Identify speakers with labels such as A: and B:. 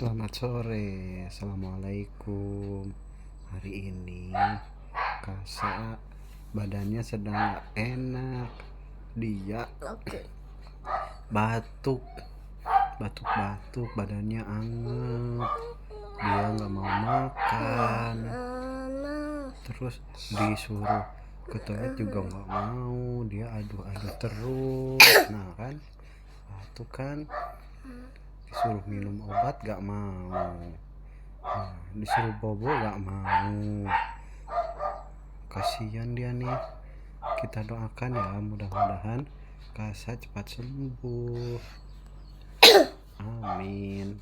A: Selamat sore, assalamualaikum. Hari ini Kasa badannya sedang gak enak. Dia batuk, badannya anget. Dia gak mau makan. Terus disuruh ke toilet juga gak mau. Dia aduh-aduh terus. Nah kan, batuk kan. Disuruh minum obat gak mau, disuruh bobo gak mau. Kasihan dia nih. Kita doakan ya, mudah-mudahan Kasa cepat sembuh. Amin.